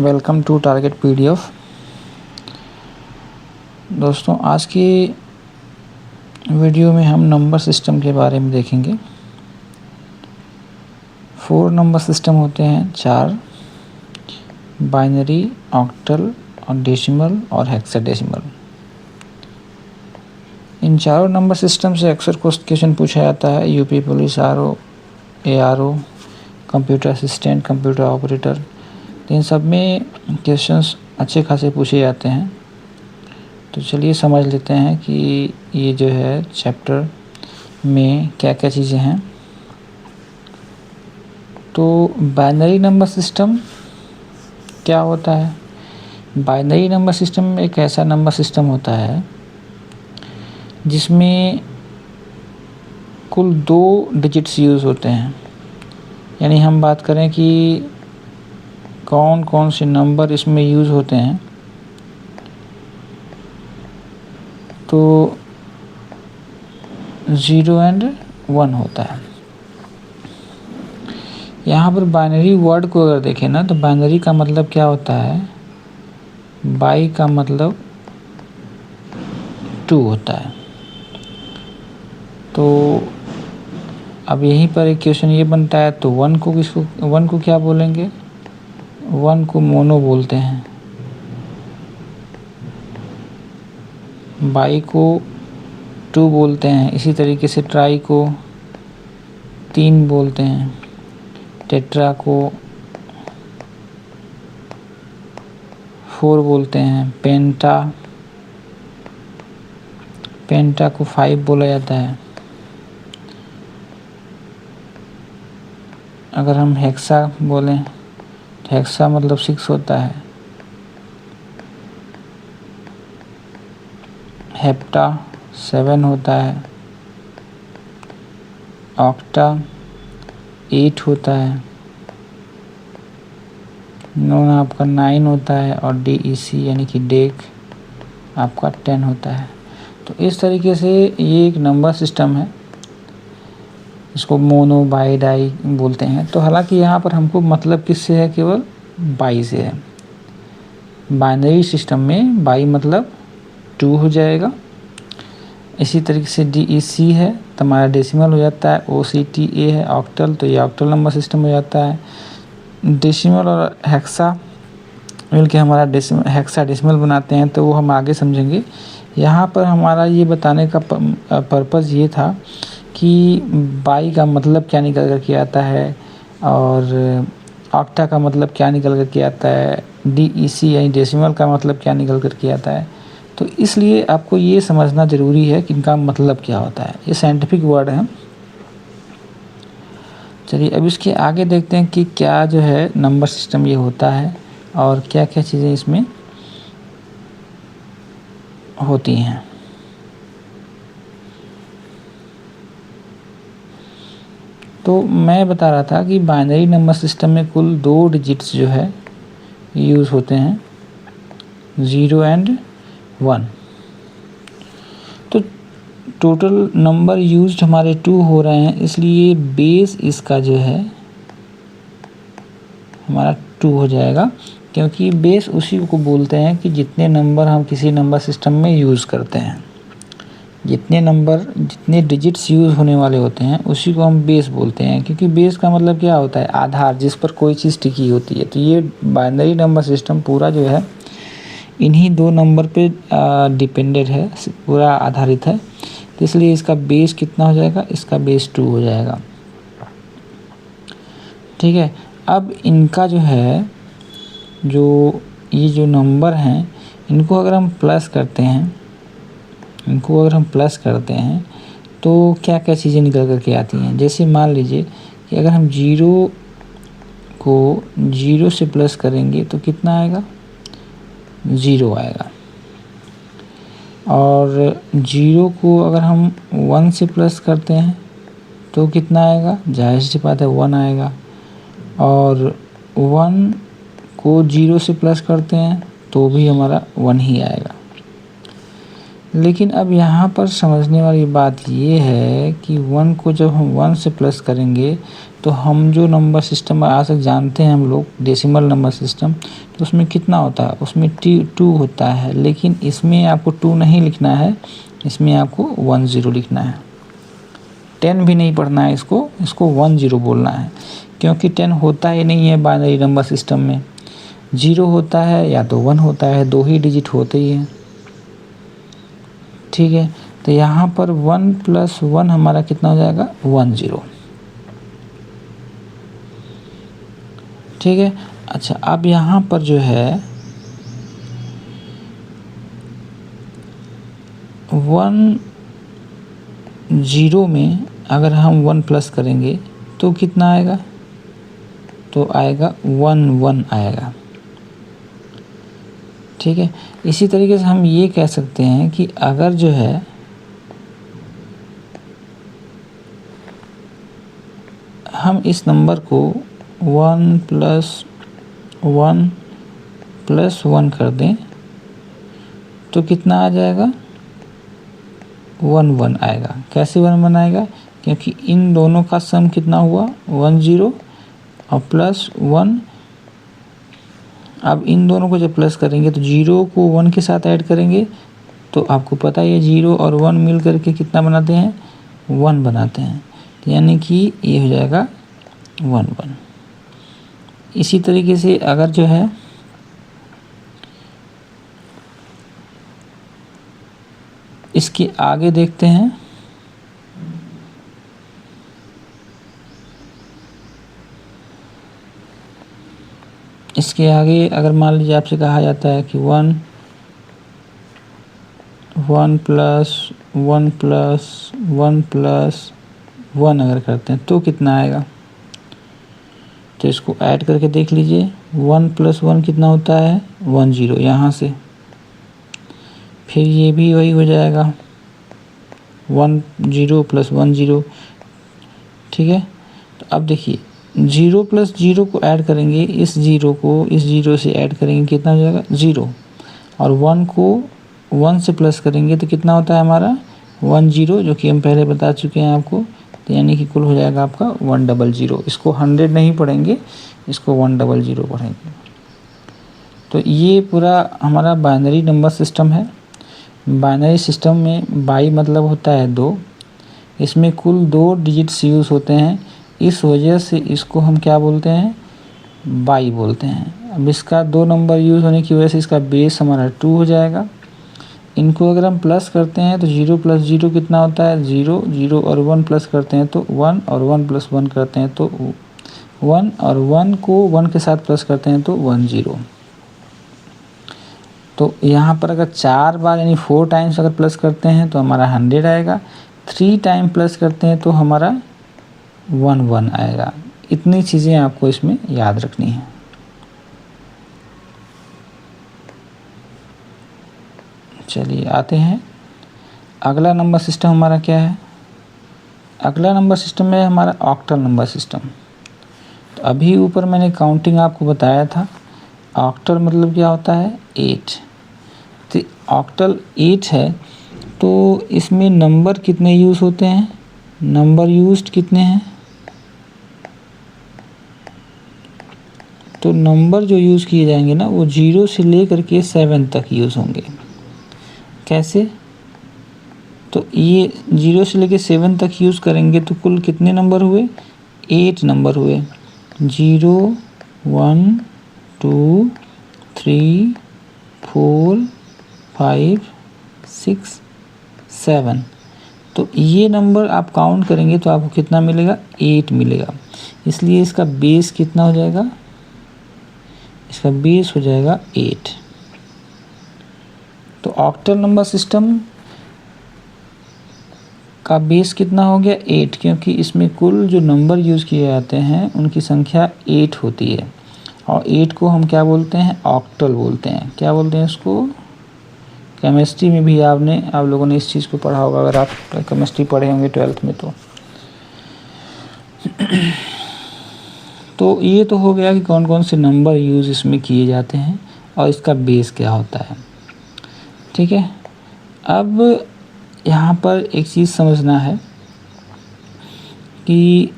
Welcome to target PDF. दोस्तों, आज की वीडियो में हम नंबर सिस्टम के बारे में देखेंगे। 4 नंबर सिस्टम होते हैं, 4: बाइनरी, ऑक्टल और डेसिमल और हेक्साडेसिमल। इन चारों नंबर सिस्टम से अक्सर क्वेश्चन पूछा जाता है। UP police, RO, ARO, computer assistant, computer operator, इन सब में क्वेश्चंस अच्छे खासे पूछे जाते हैं। तो चलिए समझ लेते हैं कि ये जो है चैप्टर में क्या क्या चीज़ें हैं। तो बाइनरी नंबर सिस्टम क्या होता है? बाइनरी नंबर सिस्टम एक ऐसा नंबर सिस्टम होता है जिसमें कुल 2 डिजिट्स यूज़ होते हैं। यानी हम बात करें कि कौन कौन से नंबर इसमें यूज़ होते हैं, तो 0 और 1 होता है। यहाँ पर बाइनरी वर्ड को अगर देखें ना, तो बाइनरी का मतलब क्या होता है? बाई का मतलब 2 होता है। तो अब यहीं पर एक क्वेश्चन ये बनता है, तो 1 को क्या बोलेंगे? 1 को मोनो बोलते हैं, बाई को 2 बोलते हैं, इसी तरीके से ट्राई को 3 बोलते हैं, टेट्रा को 4 बोलते हैं, पेंटा को 5 बोला जाता है। अगर हम हेक्सा बोलें तो हेक्सा मतलब 6 होता है। हेप्टा 7 होता है। ऑक्टा 8 होता है। नोना आपका 9 होता है और DEC यानी कि डेक आपका 10 होता है। तो इस तरीके से ये एक नंबर सिस्टम है, इसको मोनो, बाई, डाई बोलते हैं। तो हालांकि यहाँ पर हमको मतलब किससे है? केवल बाई से है। बाइनरी सिस्टम में बाई मतलब 2 हो जाएगा। इसी तरीके से DEC है तो हमारा डेसिमल हो जाता है। OCTA है ऑक्टल, तो ये ऑक्टल नंबर सिस्टम हो जाता है। डेसिमल और हेक्सा मिलके हमारा हेक्साडेसिमल बनाते हैं, तो वो हम आगे समझेंगे। यहाँ पर हमारा ये बताने का पर्पज़ ये था कि बाई का मतलब क्या निकल कर के आता है और ऑक्टा का मतलब क्या निकल कर के आता है, DEC यानी डेसिमल का मतलब क्या निकल कर के आता है। तो इसलिए आपको ये समझना ज़रूरी है कि इनका मतलब क्या होता है। ये साइंटिफिक वर्ड है। चलिए अब इसके आगे देखते हैं कि क्या जो है नंबर सिस्टम ये होता है और क्या क्या चीज़ें इसमें होती हैं। तो मैं बता रहा था कि बाइनरी नंबर सिस्टम में कुल 2 डिजिट्स जो है यूज़ होते हैं, 0 और 1। तो टोटल नंबर यूज्ड हमारे 2 हो रहे हैं, इसलिए बेस इसका जो है हमारा 2 हो जाएगा, क्योंकि बेस उसी को बोलते हैं कि जितने नंबर हम किसी नंबर सिस्टम में यूज़ करते हैं, जितने डिजिट्स यूज़ होने वाले होते हैं उसी को हम बेस बोलते हैं। क्योंकि बेस का मतलब क्या होता है? आधार, जिस पर कोई चीज़ टिकी होती है। तो ये बाइनरी नंबर सिस्टम पूरा जो है इन्हीं 2 नंबर पे डिपेंडेड है, पूरा आधारित है। तो इसलिए इसका बेस कितना हो जाएगा? इसका बेस 2 हो जाएगा। ठीक है। अब इनका जो है, ये जो नंबर हैं, इनको अगर हम प्लस करते हैं तो क्या क्या चीज़ें निकल कर के आती हैं। जैसे मान लीजिए कि अगर हम 0 को 0 से प्लस करेंगे तो कितना आएगा? 0 आएगा। और 0 को अगर हम 1 से प्लस करते हैं तो कितना आएगा? जाहिर सी बात है 1 आएगा। और 1 को 0 से प्लस करते हैं तो भी हमारा 1 ही आएगा। लेकिन अब यहाँ पर समझने वाली बात ये है कि 1 को जब हम 1 से प्लस करेंगे तो हम जो नंबर सिस्टम आज तक जानते हैं हम लोग डेसिमल नंबर सिस्टम, तो उसमें कितना होता है, उसमें 2 होता है। लेकिन इसमें आपको 2 नहीं लिखना है, इसमें आपको 10 लिखना है। 10 भी नहीं पढ़ना है, इसको 10 बोलना है, क्योंकि 10 होता ही नहीं है बाइनरी नंबर सिस्टम में। 0 होता है या तो 1 होता है, 2 ही डिजिट होते ही हैं। ठीक है, तो यहाँ पर 1 + 1 हमारा कितना हो जाएगा, 10। ठीक है, अच्छा अब यहाँ पर जो है 10 में अगर हम 1 प्लस करेंगे तो कितना आएगा, तो आएगा 11 आएगा। ठीक है, इसी तरीके से हम ये कह सकते हैं कि अगर जो है हम इस नंबर को 1 + 1 + 1 कर दें तो कितना आ जाएगा, 11 आएगा। कैसे 11 आएगा, क्योंकि इन दोनों का सम कितना हुआ, 10 और +1। अब इन दोनों को जब प्लस करेंगे तो 0 को 1 के साथ ऐड करेंगे, तो आपको पता है 0 और 1 मिल करके कितना बनाते हैं, 1 बनाते हैं। तो यानी कि ये हो जाएगा 11। इसी तरीके से अगर जो है इसके आगे देखते हैं, इसके आगे अगर मान लीजिए आपसे कहा जाता है कि 1 + 1 + 1 + 1 अगर करते हैं तो कितना आएगा, तो इसको ऐड करके देख लीजिए। 1 + 1 कितना होता है, 10 यहाँ से, फिर ये भी वही हो जाएगा 10 + 10। ठीक है, तो अब देखिए 0 + 0 को ऐड करेंगे, इस 0 को इस 0 से ऐड करेंगे कितना हो जाएगा, 0। और 1 को 1 से प्लस करेंगे तो कितना होता है हमारा, 10, जो कि हम पहले बता चुके हैं आपको। तो यानी कि कुल हो जाएगा आपका 100। इसको 100 नहीं पढ़ेंगे, इसको 100 पढ़ेंगे। तो ये पूरा हमारा बाइनरी नंबर सिस्टम है। बाइनरी सिस्टम में बाई मतलब होता है 2, इसमें कुल 2 डिजिट्स यूज़ होते हैं, इस वजह से इसको हम क्या बोलते हैं, बाई बोलते हैं। अब इसका 2 नंबर यूज़ होने की वजह से इसका बेस हमारा 2 हो जाएगा। इनको अगर हम प्लस करते हैं तो 0 + 0 कितना होता है, 0, 0 और 1 प्लस करते हैं तो 1, और 1 + 1 करते हैं तो 1, और 1 को 1 के साथ प्लस करते हैं तो 10। तो यहाँ पर अगर 4 बार यानी 4 टाइम्स अगर प्लस करते हैं तो हमारा 100 आएगा। 3 टाइम प्लस करते हैं तो हमारा 11 आएगा। इतनी चीज़ें आपको इसमें याद रखनी है। चलिए आते हैं, अगला नंबर सिस्टम हमारा क्या है। अगला नंबर सिस्टम में हमारा ऑक्टल नंबर सिस्टम। तो अभी ऊपर मैंने काउंटिंग आपको बताया था। ऑक्टल मतलब क्या होता है, 8। तो ऑक्टल 8 है, तो इसमें नंबर कितने यूज़ होते हैं, नंबर यूज्ड कितने हैं, तो नंबर जो यूज़ किए जाएंगे ना वो 0 से लेकर के 7 तक यूज़ होंगे। कैसे, तो ये 0 से लेकर 7 तक यूज़ करेंगे तो कुल कितने नंबर हुए, 8 नंबर हुए। 0, 1, 2, 3, 4, 5, 6, 7। तो ये नंबर आप काउंट करेंगे तो आपको कितना मिलेगा, 8 मिलेगा। इसलिए इसका बेस कितना हो जाएगा, इसका बेस हो जाएगा 8। तो ऑक्टल नंबर सिस्टम का बेस कितना हो गया, 8, क्योंकि इसमें कुल जो नंबर यूज़ किए जाते हैं उनकी संख्या 8 होती है। और 8 को हम क्या बोलते हैं, ऑक्टल बोलते हैं। क्या बोलते हैं इसको, केमिस्ट्री में भी आप लोगों ने इस चीज़ को पढ़ा होगा, अगर आप केमिस्ट्री पढ़े होंगे 12th में तो ये तो हो गया कि कौन कौन से नंबर यूज़ इसमें किए जाते हैं और इसका बेस क्या होता है। ठीक है, अब यहाँ पर एक चीज़ समझना है कि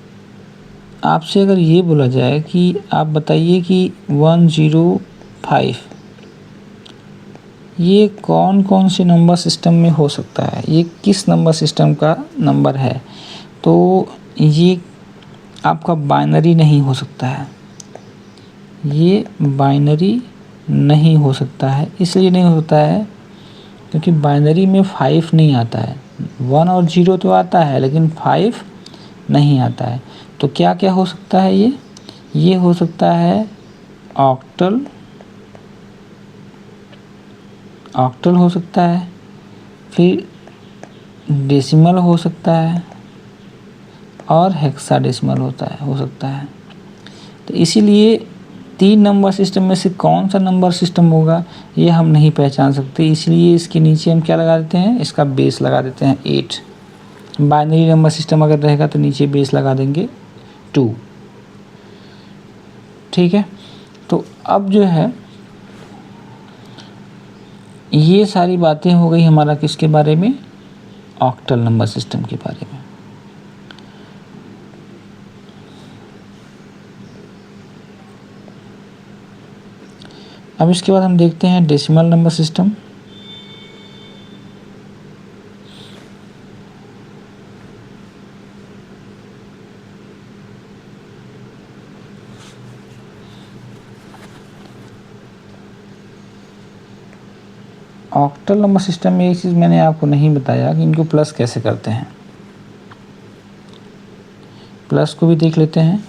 आपसे अगर ये बोला जाए कि आप बताइए कि 105 ये कौन कौन से नंबर सिस्टम में हो सकता है, ये किस नंबर सिस्टम का नंबर है, तो ये आपका बाइनरी नहीं हो सकता है। ये बाइनरी नहीं हो सकता है, इसलिए नहीं होता है क्योंकि बाइनरी में 5 नहीं आता है। 1 और 0 तो आता है लेकिन 5 नहीं आता है। तो क्या क्या हो सकता है ये हो सकता है ऑक्टल हो सकता है, फिर डेसिमल हो सकता है और हेक्साडेसिमल हो सकता है। तो इसीलिए 3 नंबर सिस्टम में से कौन सा नंबर सिस्टम होगा ये हम नहीं पहचान सकते, इसलिए इसके नीचे हम क्या लगा देते हैं, इसका बेस लगा देते हैं 8। बाइनरी नंबर सिस्टम अगर रहेगा तो नीचे बेस लगा देंगे 2। ठीक है, तो अब जो है ये सारी बातें हो गई हमारा किसके बारे में, ऑक्टल नंबर सिस्टम के बारे में। अब इसके बाद हम देखते हैं decimal number system. Octal number system में एक चीज़ मैंने आपको नहीं बताया कि इनको प्लस कैसे करते हैं। प्लस को भी देख लेते हैं।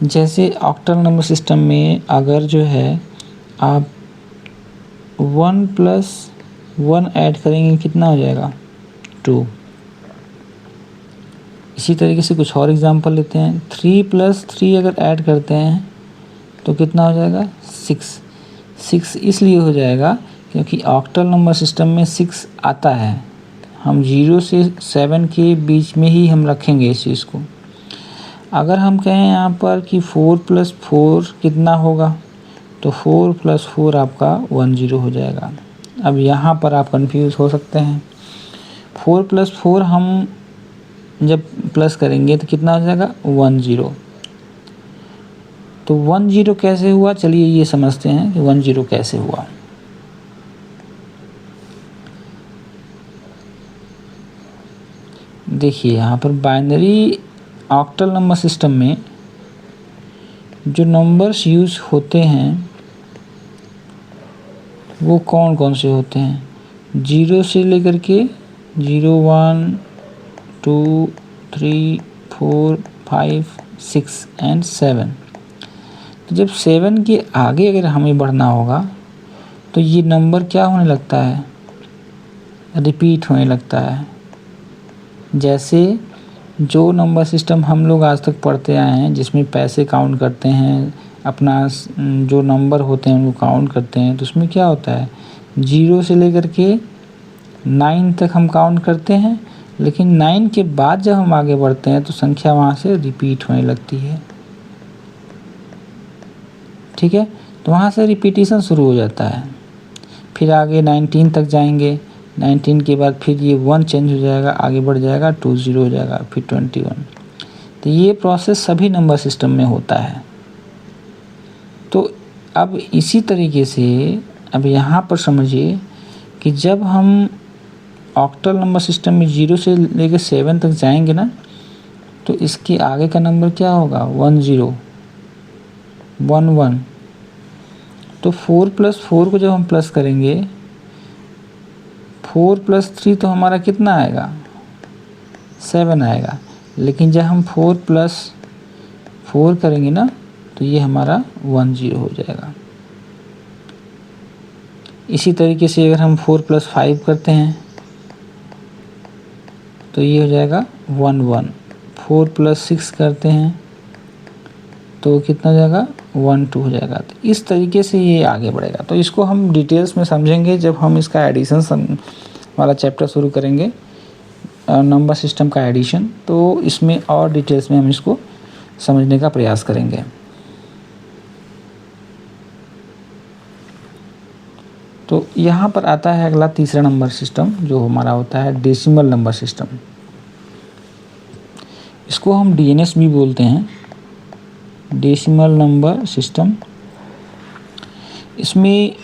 जैसे ऑक्टल नंबर सिस्टम में अगर जो है आप 1 + 1 ऐड करेंगे कितना हो जाएगा, 2। इसी तरीके से कुछ और एग्जांपल लेते हैं। 3 + 3 अगर ऐड करते हैं तो कितना हो जाएगा, 6। 6 इसलिए हो जाएगा क्योंकि ऑक्टल नंबर सिस्टम में 6 आता है। हम 0 से 7 के बीच में ही हम रखेंगे इस चीज़ को। अगर हम कहें यहाँ पर कि 4 + 4 कितना होगा, तो 4 + 4 आपका 10 हो जाएगा। अब यहाँ पर आप कंफ्यूज हो सकते हैं। 4 + 4 हम जब प्लस करेंगे तो कितना हो जाएगा, 10। तो 10 कैसे हुआ, चलिए ये समझते हैं कि 10 कैसे हुआ। देखिए यहाँ पर बाइनरी ऑक्टल नंबर सिस्टम में जो नंबर्स यूज़ होते हैं वो कौन कौन से होते हैं, 0 से लेकर के 0, 1, 2, 3, 4, 5, 6 एंड 7। तो जब 7 के आगे अगर हमें बढ़ना होगा तो ये नंबर क्या होने लगता है, रिपीट होने लगता है। जैसे जो नंबर सिस्टम हम लोग आज तक पढ़ते आए हैं जिसमें पैसे काउंट करते हैं, अपना जो नंबर होते हैं उनको काउंट करते हैं, तो उसमें क्या होता है 0 से लेकर के 9 तक हम काउंट करते हैं, लेकिन 9 के बाद जब हम आगे बढ़ते हैं तो संख्या वहाँ से रिपीट होने लगती है। ठीक है, तो वहाँ से रिपीटिशन शुरू हो जाता है। फिर आगे 19 तक जाएंगे, 19 के बाद फिर ये 1 चेंज हो जाएगा, आगे बढ़ जाएगा 20 हो जाएगा, फिर 21। तो ये प्रोसेस सभी नंबर सिस्टम में होता है। तो अब इसी तरीके से अब यहाँ पर समझिए कि जब हम ऑक्टल नंबर सिस्टम में 0 से लेकर 7 तक जाएंगे ना, तो इसके आगे का नंबर क्या होगा, 10, 11। तो 4 + 4 को जब हम प्लस करेंगे, 4 + 3 तो हमारा कितना आएगा, 7 आएगा। लेकिन जब हम 4 + 4 करेंगे ना तो ये हमारा 10 हो जाएगा। इसी तरीके से अगर हम 4 + 5 करते हैं तो ये हो जाएगा 11। 4 + 6 करते हैं तो कितना हो जाएगा, 12 हो जाएगा। तो इस तरीके से ये आगे बढ़ेगा। तो इसको हम डिटेल्स में समझेंगे जब हम इसका एडिशन वाला चैप्टर शुरू करेंगे, नंबर सिस्टम का एडिशन, तो इसमें और डिटेल्स में हम इसको समझने का प्रयास करेंगे। तो यहाँ पर आता है अगला तीसरा नंबर सिस्टम जो हमारा होता है डेसिमल नंबर सिस्टम। इसको हम डीएनएस भी बोलते हैं, डेसिमल नंबर सिस्टम। इसमें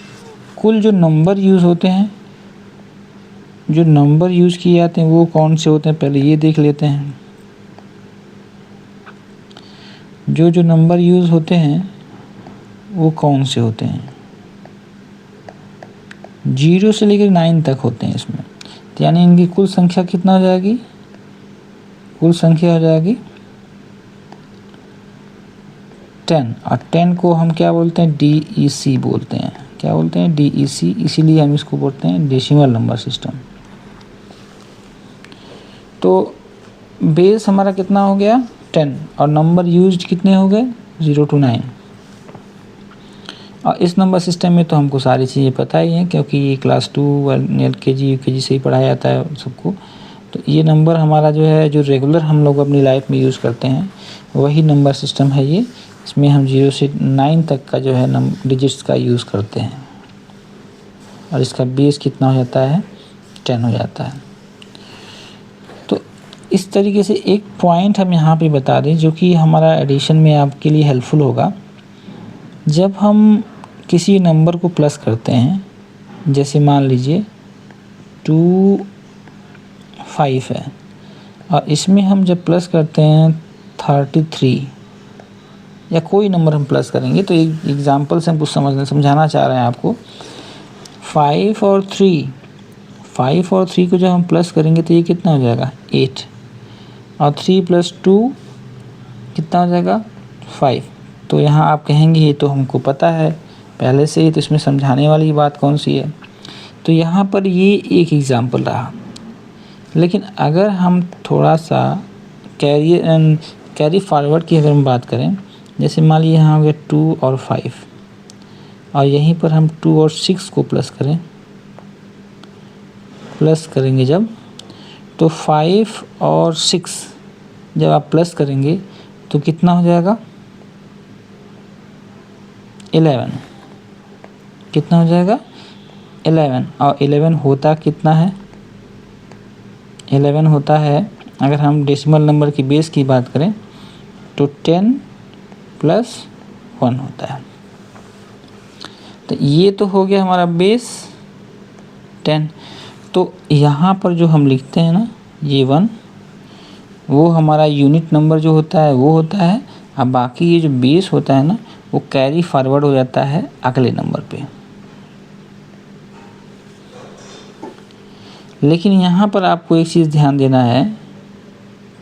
कुल जो नंबर यूज़ होते हैं, जो नंबर यूज़ किए जाते हैं वो कौन से होते हैं पहले ये देख लेते हैं। जो नंबर यूज़ होते हैं वो कौन से होते हैं, 0 से लेकर 9 तक होते हैं इसमें। तो यानी इनकी कुल संख्या कितना हो जाएगी, कुल संख्या हो जाएगी 10। और 10 को हम क्या बोलते हैं, DEC बोलते हैं। क्या बोलते हैं, DEC। इसीलिए हम इसको बोलते हैं डेसिमल नंबर सिस्टम। तो बेस हमारा कितना हो गया 10 और नंबर यूज्ड कितने हो गए 0 to 9। और इस नंबर सिस्टम में तो हमको सारी चीज़ें पता ही हैं क्योंकि ये क्लास 2 LKG UKG से ही पढ़ाया जाता है सबको। तो ये नंबर हमारा जो है, जो रेगुलर हम लोग अपनी लाइफ में यूज़ करते हैं वही नंबर सिस्टम है ये। इसमें हम 0 से 9 तक का जो है डिजिट्स का यूज़ करते हैं और इसका बेस कितना हो जाता है 10 हो जाता है। तो इस तरीके से एक पॉइंट हम यहाँ पे बता दें जो कि हमारा एडिशन में आपके लिए हेल्पफुल होगा। जब हम किसी नंबर को प्लस करते हैं, जैसे मान लीजिए 2 5 है और इसमें हम जब प्लस करते हैं 33 या कोई नंबर हम प्लस करेंगे, तो एक एग्जांपल से हम कुछ समझाना चाह रहे हैं आपको। 5 और 3 को जब हम प्लस करेंगे तो ये कितना हो जाएगा 8 और 3 + 2 कितना हो जाएगा 5। तो यहाँ आप कहेंगे ये तो हमको पता है पहले से ही, तो इसमें समझाने वाली बात कौन सी है। तो यहाँ पर ये एक एग्जांपल रहा। लेकिन अगर हम थोड़ा सा कैरी फॉरवर्ड की अगर हम बात करें, जैसे मान लीजिए यहाँ हो गया 2 और 5 और यहीं पर हम 2 और 6 को प्लस करेंगे जब, तो 5 और 6 जब आप प्लस करेंगे तो कितना हो जाएगा 11। कितना हो जाएगा 11। और 11 होता कितना है, 11 होता है अगर हम डेसिमल नंबर की बेस की बात करें तो 10 + 1 होता है। तो ये तो हो गया हमारा बेस 10। तो यहाँ पर जो हम लिखते हैं ना ये 1, वो हमारा यूनिट नंबर जो होता है वो होता है। अब बाकी ये जो बेस होता है ना वो कैरी फॉरवर्ड हो जाता है अगले नंबर पे। लेकिन यहाँ पर आपको एक चीज़ ध्यान देना है,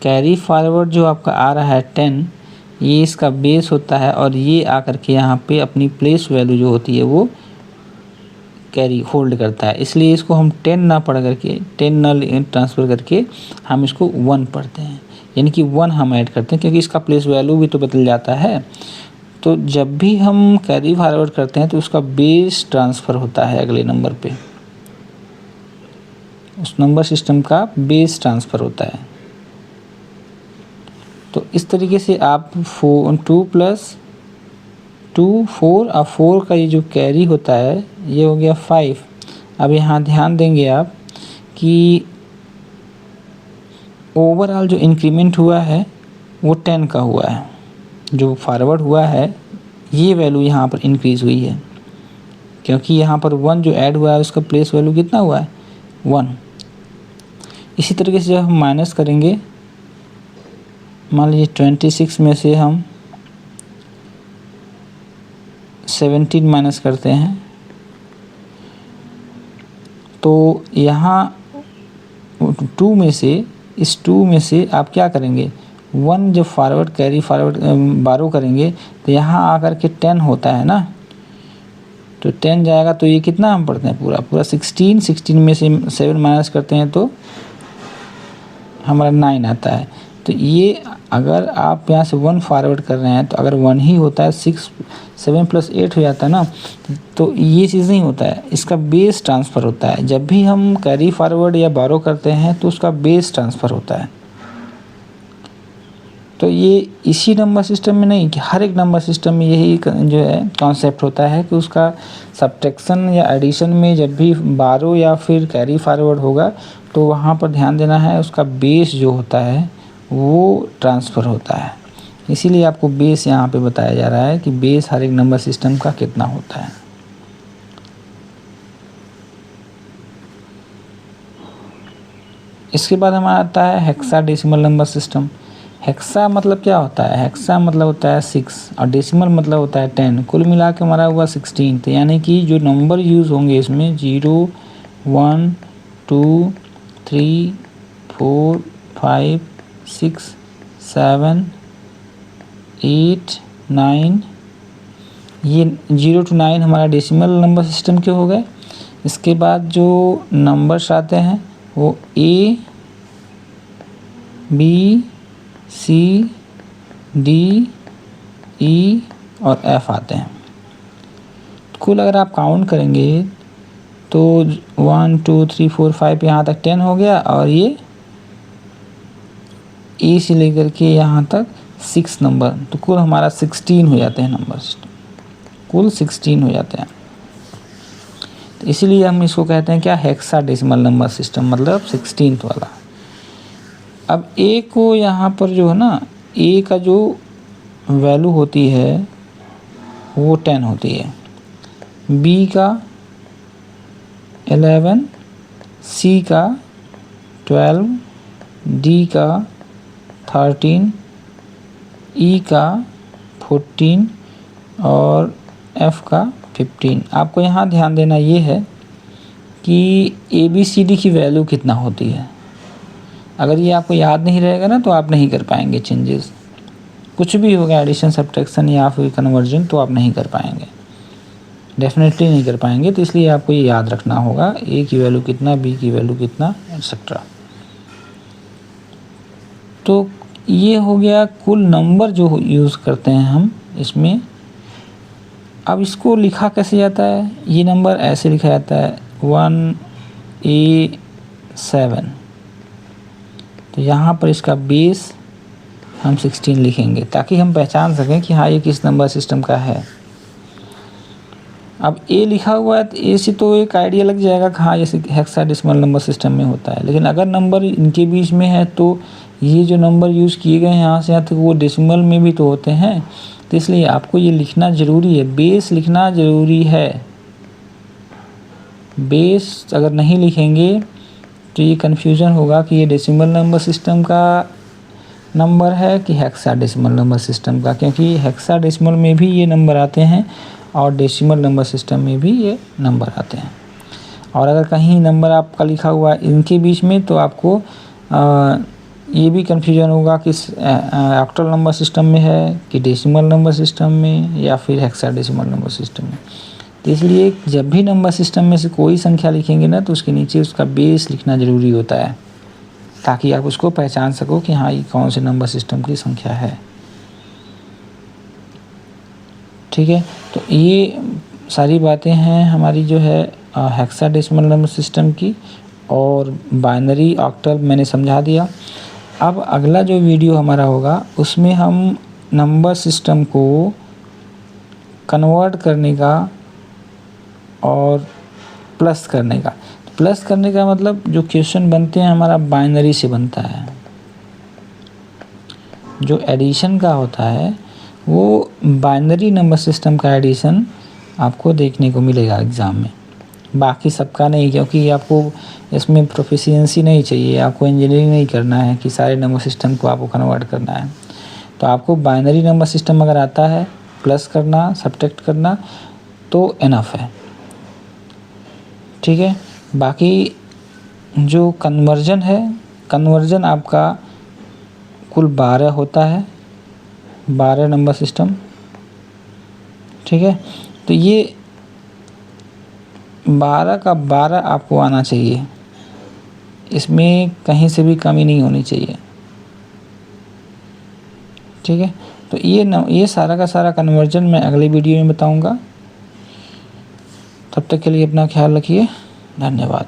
कैरी फॉरवर्ड जो आपका आ रहा है 10, ये इसका बेस होता है और ये आकर के यहाँ पे अपनी प्लेस वैल्यू जो होती है वो कैरी होल्ड करता है। इसलिए इसको हम 10 ना पढ़ करके, 10 ना ट्रांसफ़र करके हम इसको 1 पढ़ते हैं, यानी कि 1 हम ऐड करते हैं क्योंकि इसका प्लेस वैल्यू भी तो बदल जाता है। तो जब भी हम कैरी फॉरवर्ड करते हैं तो उसका बेस ट्रांसफ़र होता है अगले नंबर पे, उस नंबर सिस्टम का बेस ट्रांसफ़र होता है। तो इस तरीके से आप 2 + 2 4 और 4 का ये जो कैरी होता है ये हो गया 5। अब यहाँ ध्यान देंगे आप कि ओवरऑल जो इंक्रीमेंट हुआ है वो 10 का हुआ है, जो फॉरवर्ड हुआ है ये वैल्यू यहाँ पर इंक्रीज़ हुई है क्योंकि यहाँ पर 1 जो ऐड हुआ है उसका प्लेस वैल्यू कितना हुआ है 1। इसी तरीके से जब हम माइनस करेंगे, मान लीजिए 26 में से हम 17 माइनस करते हैं तो यहाँ 2 में से, इस 2 में से आप क्या करेंगे 1 जब कैरी फॉरवर्ड बारो करेंगे तो यहाँ आकर के 10 होता है ना, तो 10 जाएगा तो ये कितना हम पढ़ते हैं पूरा 16 में से 7 माइनस करते हैं तो हमारा 9 आता है। तो ये अगर आप यहाँ से 1 फॉरवर्ड कर रहे हैं तो अगर 1 ही होता है 7 + 8 हो जाता है ना, तो ये चीज़ नहीं होता है, इसका बेस ट्रांसफ़र होता है। जब भी हम कैरी फॉरवर्ड या बारो करते हैं तो उसका बेस ट्रांसफ़र होता है। तो ये इसी नंबर सिस्टम में नहीं कि हर एक नंबर सिस्टम में यही जो है कॉन्सेप्ट होता है कि उसका सब्ट्रैक्शन या एडिशन में जब भी बारो या फिर कैरी फॉरवर्ड होगा तो वहाँ पर ध्यान देना है उसका बेस जो होता है वो ट्रांसफ़र होता है। इसीलिए आपको बेस यहाँ पे बताया जा रहा है कि बेस हर एक नंबर सिस्टम का कितना होता है। इसके बाद हमारा आता है हेक्साडेसिमल नंबर सिस्टम। हेक्सा मतलब क्या होता है? हेक्सा मतलब होता है 6 और डेसिमल मतलब होता है 10। कुल मिला के हमारा हुआ 16। तो यानी कि जो नंबर यूज़ होंगे इसमें 0 1 2 3 4 5 6 7 8 9, ये 0 to 9 हमारा डेसिमल नंबर सिस्टम के हो गए। इसके बाद जो नंबर्स आते हैं वो A B C D E और F आते हैं। कुल अगर आप काउंट करेंगे तो 1 2 3 4 5 यहाँ तक 10 हो गया और ये A से लेकर के यहाँ तक 6 नंबर, तो कुल हमारा 16 हो जाते हैं नंबर सिस्टम, कुल 16 हो जाते हैं। तो इसीलिए हम इसको कहते हैं क्या? हेक्साडेसिमल नंबर सिस्टम, मतलब 16th वाला। अब ए को यहाँ पर जो है ना, ए का जो वैल्यू होती है वो 10 होती है, बी का 11, सी का 12, डी का 13, ई का 14 और एफ का 15। आपको यहाँ ध्यान देना ये है कि ए बी सी डी की वैल्यू कितना होती है। अगर ये आपको याद नहीं रहेगा ना तो आप नहीं कर पाएंगे चेंजेस, कुछ भी होगा एडिशन सब्ट्रैक्शन या फिर कन्वर्जन, तो आप नहीं कर पाएंगे, डेफिनेटली नहीं कर पाएंगे। तो इसलिए आपको ये याद रखना होगा ए की वैल्यू कितना, बी की वैल्यू कितना, एक्सेट्रा। तो ये हो गया कुल नंबर जो यूज़ करते हैं हम इसमें। अब इसको लिखा कैसे जाता है? ये नंबर ऐसे लिखा जाता है 1A7। तो यहाँ पर इसका बेस हम 16 लिखेंगे ताकि हम पहचान सकें कि हाँ ये किस नंबर सिस्टम का है। अब ए लिखा हुआ है तो ए से तो एक आइडिया लग जाएगा कि हाँ जैसे हेक्साडेसिमल नंबर सिस्टम में होता है, लेकिन अगर नंबर इनके बीच में है तो ये जो नंबर यूज़ किए गए हैं यहाँ से यहाँ तक वो डेसिमल में भी तो होते हैं। तो इसलिए आपको ये लिखना ज़रूरी है, बेस लिखना ज़रूरी है। बेस अगर नहीं लिखेंगे तो ये कन्फ्यूज़न होगा कि ये डेसिमल नंबर सिस्टम का नंबर है कि हेक्साडेसिमल नंबर सिस्टम का, क्योंकि हेक्साडेसिमल में भी ये नंबर आते हैं और डेसिमल नंबर सिस्टम में भी ये नंबर आते हैं। और अगर कहीं नंबर आपका लिखा हुआ है इनके बीच में तो आपको ये भी कन्फ्यूजन होगा कि ऑक्टल नंबर सिस्टम में है कि डेसिमल नंबर सिस्टम में या फिर हेक्साडेसिमल नंबर सिस्टम में। तो इसलिए जब भी नंबर सिस्टम में से कोई संख्या लिखेंगे ना तो उसके नीचे उसका बेस लिखना ज़रूरी होता है ताकि आप उसको पहचान सको कि हाँ ये कौन से नंबर सिस्टम की संख्या है। ठीक है, तो ये सारी बातें हैं हमारी जो है हेक्साडेसिमल नंबर सिस्टम की, और बाइनरी ऑक्टल मैंने समझा दिया। अब अगला जो वीडियो हमारा होगा उसमें हम नंबर सिस्टम को कन्वर्ट करने का और प्लस करने का। प्लस करने का मतलब जो क्वेश्चन बनते हैं हमारा बाइनरी से बनता है, जो एडिशन का होता है वो बाइनरी नंबर सिस्टम का एडिशन आपको देखने को मिलेगा एग्ज़ाम में, बाकी सबका नहीं, क्योंकि आपको इसमें प्रोफिशिएंसी नहीं चाहिए, आपको इंजीनियरिंग नहीं करना है कि सारे नंबर सिस्टम को आपको कन्वर्ट करना है। तो आपको बाइनरी नंबर सिस्टम अगर आता है प्लस करना, सब्ट्रैक्ट करना तो इनफ है। ठीक है, बाकी जो कन्वर्जन है, कन्वर्जन आपका कुल 12 होता है, 12 नंबर सिस्टम। ठीक है, तो ये 12 का 12 आपको आना चाहिए, इसमें कहीं से भी कमी नहीं होनी चाहिए। ठीक है, तो ये सारा का सारा कन्वर्जन मैं अगले वीडियो में बताऊंगा। तब तक के लिए अपना ख्याल रखिए, धन्यवाद।